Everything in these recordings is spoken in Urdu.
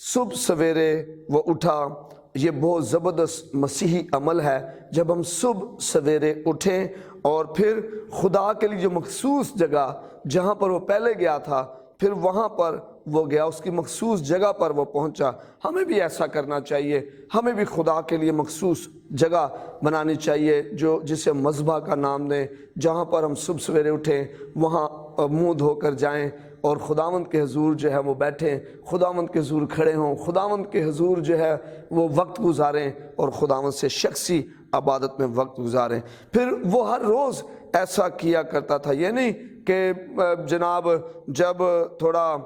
صبح سویرے وہ اٹھا، یہ بہت زبردست مسیحی عمل ہے۔ جب ہم صبح سویرے اٹھیں اور پھر خدا کے لیے جو مخصوص جگہ جہاں پر وہ پہلے گیا تھا پھر وہاں پر وہ گیا، اس کی مخصوص جگہ پر وہ پہنچا۔ ہمیں بھی ایسا کرنا چاہیے، ہمیں بھی خدا کے لیے مخصوص جگہ بنانی چاہیے جسے مذبح کا نام دیں، جہاں پر ہم صبح سویرے اٹھیں، وہاں منہ دھو کر جائیں اور خداوند کے حضور جو ہے وہ بیٹھیں، خداوند کے حضور کھڑے ہوں، خداوند کے حضور جو ہے وہ وقت گزاریں اور خداوند سے شخصی عبادت میں وقت گزاریں۔ پھر وہ ہر روز ایسا کیا کرتا تھا، یہ نہیں کہ جناب جب تھوڑا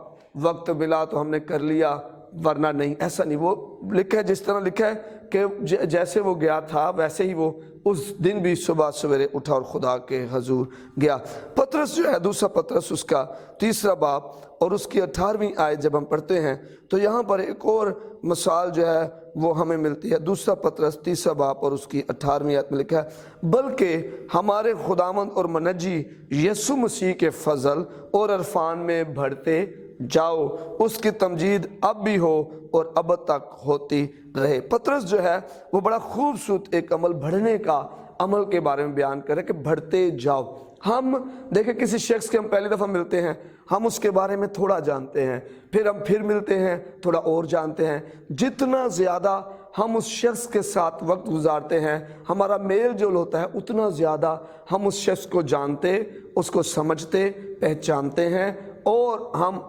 وقت ملا تو ہم نے کر لیا ورنہ نہیں، ایسا نہیں۔ وہ لکھا ہے، جس طرح لکھا ہے کہ جیسے وہ گیا تھا ویسے ہی وہ اس دن بھی صبح سویرے اٹھا اور خدا کے حضور گیا۔ پطرس جو ہے، دوسرا پطرس اس کا 3 باب اور اس کی 18ویں آیت جب ہم پڑھتے ہیں تو یہاں پر ایک اور مثال جو ہے وہ ہمیں ملتی ہے۔ دوسرا پطرس 3 باب اور اس کی 18ویں آیت میں لکھا ہے، بلکہ ہمارے خداوند اور منجی یسوع مسیح کے فضل اور عرفان میں بڑھتے جاؤ، اس کی تمجید اب بھی ہو اور ابد تک ہوتی رہے۔ پطرس جو ہے وہ بڑا خوبصورت ایک عمل، بڑھنے کا عمل کے بارے میں بیان کرے کہ بڑھتے جاؤ۔ ہم دیکھیں کسی شخص کے ہم پہلی دفعہ ملتے ہیں، ہم اس کے بارے میں تھوڑا جانتے ہیں، پھر ہم پھر ملتے ہیں تھوڑا اور جانتے ہیں۔ جتنا زیادہ ہم اس شخص کے ساتھ وقت گزارتے ہیں، ہمارا میل جول ہوتا ہے، اتنا زیادہ ہم اس شخص کو جانتے، اس کو سمجھتے، پہچانتے ہیں اور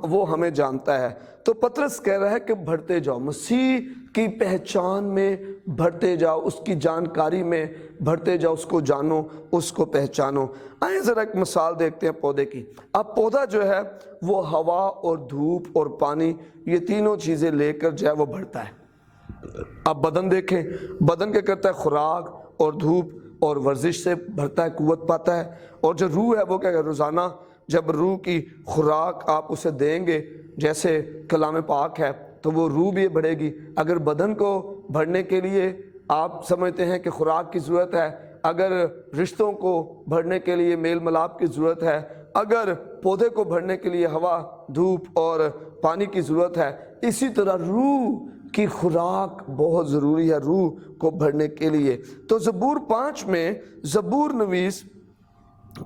وہ ہمیں جانتا ہے۔ تو پطرس کہہ رہا ہے کہ بڑھتے جاؤ، مسیح کی پہچان میں بڑھتے جاؤ، اس کی جانکاری میں بڑھتے جاؤ، اس کو جانو، اس کو پہچانو۔ آئیں ذرا ایک مثال دیکھتے ہیں پودے کی۔ اب پودا جو ہے وہ ہوا اور دھوپ اور پانی، یہ تینوں چیزیں لے کر جو ہے وہ بڑھتا ہے۔ اب بدن دیکھیں، بدن کیا کرتا ہے؟ خوراک اور دھوپ اور ورزش سے بڑھتا ہے، قوت پاتا ہے۔ اور جو روح ہے وہ کیا ہے؟ روزانہ جب روح کی خوراک آپ اسے دیں گے، جیسے کلام پاک ہے، تو وہ روح بھی بڑھے گی۔ اگر بدن کو بڑھنے کے لیے آپ سمجھتے ہیں کہ خوراک کی ضرورت ہے، اگر رشتوں کو بڑھنے کے لیے میل ملاپ کی ضرورت ہے، اگر پودے کو بڑھنے کے لیے ہوا، دھوپ اور پانی کی ضرورت ہے، اسی طرح روح کی خوراک بہت ضروری ہے روح کو بڑھنے کے لیے۔ تو زبور 5 میں زبور نویس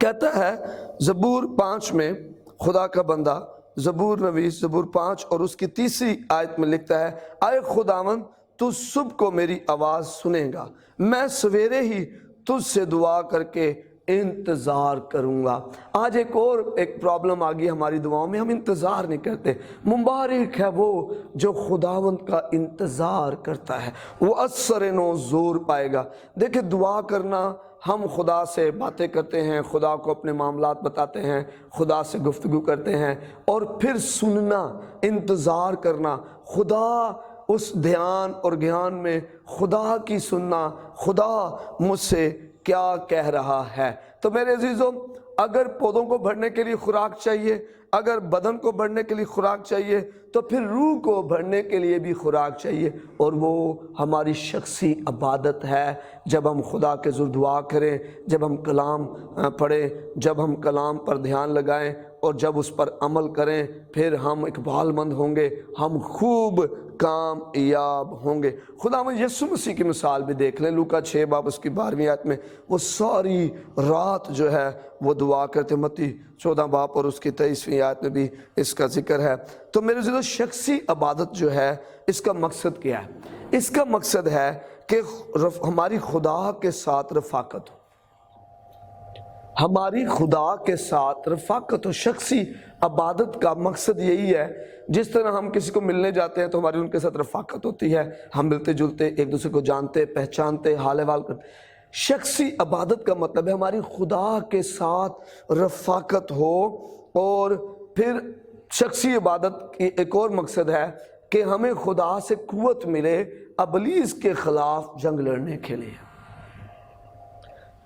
کہتا ہے، زبور 5 میں خدا کا بندہ زبور نویس زبور 5 اور اس کی 3 آیت میں لکھتا ہے، اے خداوند تو صبح کو میری آواز سنے گا، میں سویرے ہی تجھ سے دعا کر کے انتظار کروں گا۔ آج ایک پرابلم آ گئی ہماری دعاؤں میں، ہم انتظار نہیں کرتے۔ مبارک ہے وہ جو خداوند کا انتظار کرتا ہے، وہ اثر نو زور پائے گا۔ دیکھیں دعا کرنا، ہم خدا سے باتیں کرتے ہیں، خدا کو اپنے معاملات بتاتے ہیں، خدا سے گفتگو کرتے ہیں، اور پھر سننا، انتظار کرنا، خدا اس دھیان اور گیان میں خدا کی سننا، خدا مجھ سے کیا کہہ رہا ہے۔ تو میرے عزیزوں، اگر پودوں کو بڑھنے کے لیے خوراک چاہیے، اگر بدن کو بڑھنے کے لیے خوراک چاہیے، تو پھر روح کو بڑھنے کے لیے بھی خوراک چاہیے، اور وہ ہماری شخصی عبادت ہے۔ جب ہم خدا کے حضور دعا کریں، جب ہم کلام پڑھیں، جب ہم کلام پر دھیان لگائیں اور جب اس پر عمل کریں، پھر ہم اقبال مند ہوں گے، ہم خوب کامیاب ہوں گے۔ خدا میں یسوع مسیح کی مثال بھی دیکھ لیں، لوکا 6 باب اس کی 12ویں آیت میں وہ ساری رات جو ہے وہ دعا کرتے، متی 14 باب اور اس کی 23ویں آیت میں بھی اس کا ذکر ہے۔ تو میرے عزیزو، شخصی عبادت جو ہے اس کا مقصد کیا ہے؟ اس کا مقصد ہے کہ ہماری خدا کے ساتھ رفاقت ہو، ہماری خدا کے ساتھ رفاقت ہو۔ شخصی عبادت کا مقصد یہی ہے، جس طرح ہم کسی کو ملنے جاتے ہیں تو ہماری ان کے ساتھ رفاقت ہوتی ہے، ہم ملتے جلتے ایک دوسرے کو جانتے، پہچانتے، حال احوال کرتے۔ شخصی عبادت کا مطلب ہے ہماری خدا کے ساتھ رفاقت ہو۔ اور پھر شخصی عبادت کی ایک اور مقصد ہے کہ ہمیں خدا سے قوت ملے ابلیس کے خلاف جنگ لڑنے کے لیے۔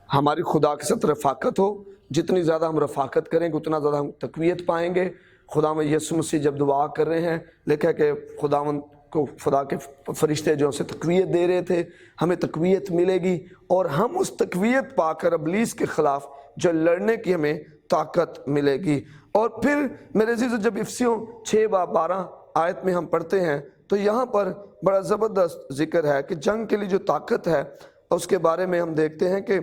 ہماری خدا کے ساتھ رفاقت ہو، جتنی زیادہ ہم رفاقت کریں گے اتنا زیادہ ہم تقویت پائیں گے۔ خدا میں یسوع مسیح جب دعا کر رہے ہیں، لکھا ہے کہ خداوند کو خدا کے فرشتے جو اسے تقویت دے رہے تھے، ہمیں تقویت ملے گی اور ہم اس تقویت پا کر ابلیس کے خلاف جو لڑنے کی ہمیں طاقت ملے گی۔ اور پھر میرے عزیزو، جب افسیوں 6 باب 12 آیت میں ہم پڑھتے ہیں تو یہاں پر بڑا زبردست ذکر ہے کہ جنگ کے لیے جو طاقت ہے اس کے بارے میں ہم دیکھتے ہیں کہ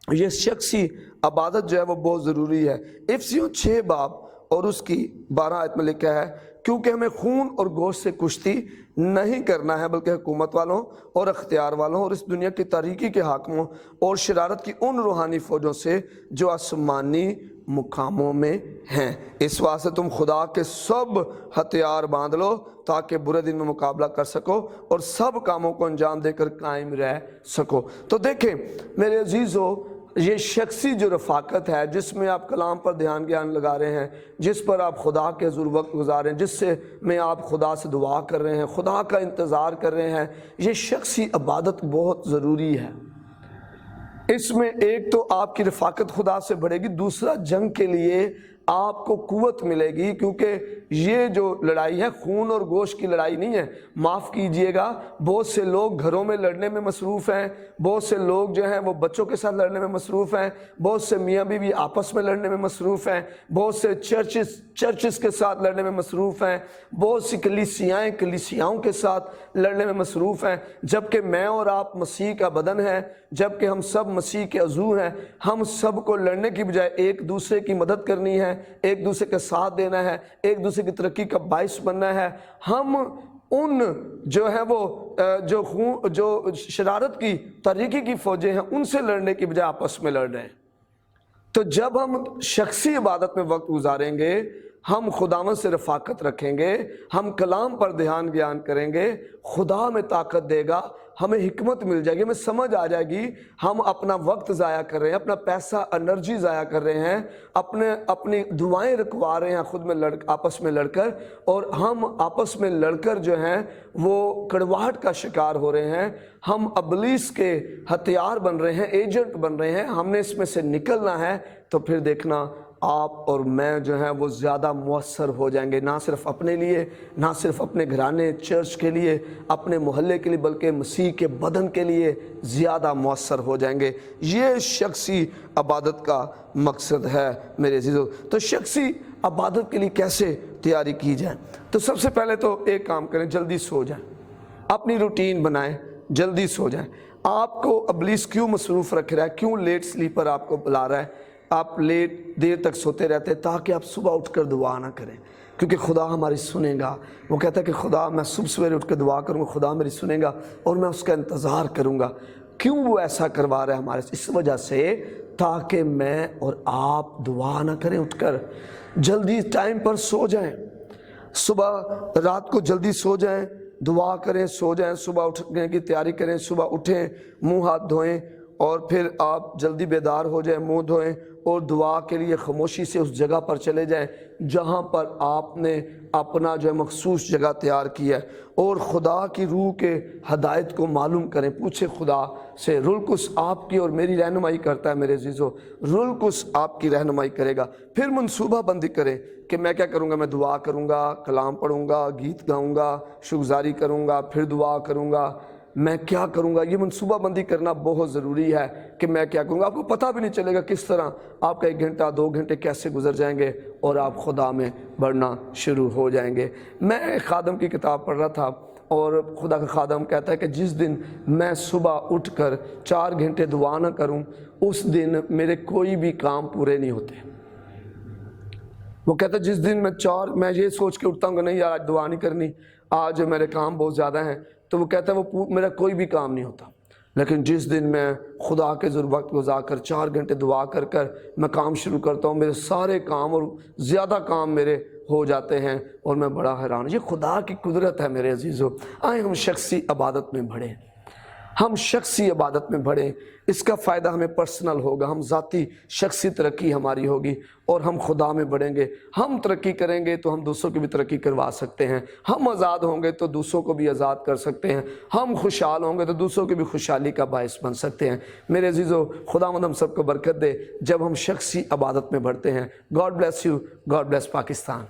یہ شخصی عبادت جو ہے وہ بہت ضروری ہے۔ افسیوں 6 باب اور اس کی 12 آیت میں لکھا ہے، کیونکہ ہمیں خون اور گوشت سے کشتی نہیں کرنا ہے، بلکہ حکومت والوں اور اختیار والوں اور اس دنیا کی تاریکی کے حاکموں اور شرارت کی ان روحانی فوجوں سے جو آسمانی مقاموں میں ہیں۔ اس واسطے تم خدا کے سب ہتھیار باندھ لو تاکہ برے دن میں مقابلہ کر سکو اور سب کاموں کو انجام دے کر قائم رہ سکو۔ تو دیکھیں میرے عزیزو، یہ شخصی جو رفاقت ہے جس میں آپ کلام پر دھیان لگا رہے ہیں، جس پر آپ خدا کے حضور وقت گزاریں، جس سے میں آپ خدا سے دعا کر رہے ہیں، خدا کا انتظار کر رہے ہیں، یہ شخصی عبادت بہت ضروری ہے۔ اس میں ایک تو آپ کی رفاقت خدا سے بڑھے گی، دوسرا جنگ کے لیے آپ کو قوت ملے گی، کیونکہ یہ جو لڑائی ہے خون اور گوشت کی لڑائی نہیں ہے۔ معاف کیجئے گا، بہت سے لوگ گھروں میں لڑنے میں مصروف ہیں، بہت سے لوگ جو ہیں وہ بچوں کے ساتھ لڑنے میں مصروف ہیں، بہت سے میاں بیوی آپس میں لڑنے میں مصروف ہیں، بہت سے چرچز کے ساتھ لڑنے میں مصروف ہیں، بہت سی کلیسیاؤں کے ساتھ لڑنے میں مصروف ہیں، جبکہ میں اور آپ مسیح کا بدن ہیں، جبکہ ہم سب مسیح کے عضو ہیں۔ ہم سب کو لڑنے کی بجائے ایک دوسرے کی مدد کرنی ہے، ایک دوسرے کا ساتھ دینا ہے، ایک دوسرے کی ترقی کا باعث بننا ہے۔ ہم ان جو ہے وہ جو شرارت کی تاریکی کی فوجیں ہیں ان سے لڑنے کی بجائے آپس میں لڑ رہے ہیں۔ تو جب ہم شخصی عبادت میں وقت گزاریں گے، ہم خداوند سے رفاقت رکھیں گے، ہم کلام پر دھیان کریں گے، خدا ہمیں طاقت دے گا، ہمیں حکمت مل جائے گی، ہمیں سمجھ آ جائے گی۔ ہم اپنا وقت ضائع کر رہے ہیں، اپنا پیسہ انرجی ضائع کر رہے ہیں، اپنی دعائیں رکھوا رہے ہیں خود میں آپس میں لڑ کر، اور ہم آپس میں لڑ کر جو ہیں وہ کڑواہٹ کا شکار ہو رہے ہیں۔ ہم ابلیس کے ہتھیار بن رہے ہیں، ایجنٹ بن رہے ہیں۔ ہم نے اس میں سے نکلنا ہے، تو پھر دیکھنا آپ اور میں جو ہیں وہ زیادہ مؤثر ہو جائیں گے، نہ صرف اپنے لیے، نہ صرف اپنے گھرانے چرچ کے لیے، اپنے محلے کے لیے، بلکہ مسیح کے بدن کے لیے زیادہ مؤثر ہو جائیں گے۔ یہ شخصی عبادت کا مقصد ہے میرے عزیزو۔ تو شخصی عبادت کے لیے کیسے تیاری کی جائے؟ تو سب سے پہلے تو ایک کام کریں، جلدی سو جائیں، اپنی روٹین بنائیں، جلدی سو جائیں۔ آپ کو ابلیس کیوں مصروف رکھ رہا ہے، کیوں لیٹ سلیپر آپ کو بلا رہا ہے، آپ لیٹ دیر تک سوتے رہتے ہیں تاکہ آپ صبح اٹھ کر دعا نہ کریں، کیونکہ خدا ہماری سنے گا۔ وہ کہتا ہے کہ خدا، میں صبح سویرے اٹھ کے دعا کروں گا، خدا میری سنے گا اور میں اس کا انتظار کروں گا۔ کیوں وہ ایسا کروا رہا ہے ہمارے سے؟ اس وجہ سے تاکہ میں اور آپ دعا نہ کریں، اٹھ کر جلدی ٹائم پر سو جائیں، صبح رات کو جلدی سو جائیں، دعا کریں، سو جائیں، صبح اٹھنے کی تیاری کریں، صبح اٹھیں، منہ ہاتھ دھوئیں اور پھر آپ جلدی بیدار ہو جائیں، منہ دھوئیں اور دعا کے لیے خاموشی سے اس جگہ پر چلے جائیں جہاں پر آپ نے اپنا جو ہے مخصوص جگہ تیار کی ہے، اور خدا کی روح کے ہدایت کو معلوم کریں، پوچھیں خدا سے۔ روح القدس آپ کی اور میری رہنمائی کرتا ہے میرے عزیزو، روح القدس آپ کی رہنمائی کرے گا۔ پھر منصوبہ بندی کریں کہ میں کیا کروں گا، میں دعا کروں گا، کلام پڑھوں گا، گیت گاؤں گا، شکرگزاری کروں گا، پھر دعا کروں گا، میں کیا کروں گا۔ یہ منصوبہ بندی کرنا بہت ضروری ہے کہ میں کیا کروں گا۔ آپ کو پتہ بھی نہیں چلے گا کس طرح آپ کا 1 گھنٹہ 2 گھنٹے کیسے گزر جائیں گے اور آپ خدا میں بڑھنا شروع ہو جائیں گے۔ میں ایک خادم کی کتاب پڑھ رہا تھا اور خدا کا خادم کہتا ہے کہ جس دن میں صبح اٹھ کر 4 گھنٹے دعا نہ کروں، اس دن میرے کوئی بھی کام پورے نہیں ہوتے۔ وہ کہتا ہے جس دن میں یہ سوچ کے اٹھتا ہوں کہ نہیں یار آج دعا نہیں کرنی، آج میرے کام بہت زیادہ ہیں، تو وہ کہتا ہے وہ میرا کوئی بھی کام نہیں ہوتا۔ لیکن جس دن میں خدا کے ضرور وقت گزار کر 4 گھنٹے دعا کر میں کام شروع کرتا ہوں، میرے سارے کام اور زیادہ کام میرے ہو جاتے ہیں اور میں بڑا حیران ہوں۔ یہ خدا کی قدرت ہے میرے عزیزو۔ آئیں ہم شخصی عبادت میں بڑھیں، ہم شخصی عبادت میں بڑھیں، اس کا فائدہ ہمیں پرسنل ہوگا، ہم ذاتی شخصی ترقی ہماری ہوگی اور ہم خدا میں بڑھیں گے۔ ہم ترقی کریں گے تو ہم دوسروں کی بھی ترقی کروا سکتے ہیں، ہم آزاد ہوں گے تو دوسروں کو بھی آزاد کر سکتے ہیں، ہم خوشحال ہوں گے تو دوسروں کی بھی خوشحالی کا باعث بن سکتے ہیں۔ میرے عزیزو، خداوند ہم سب کو برکت دے جب ہم شخصی عبادت میں بڑھتے ہیں۔ God bless you, God bless Pakistan.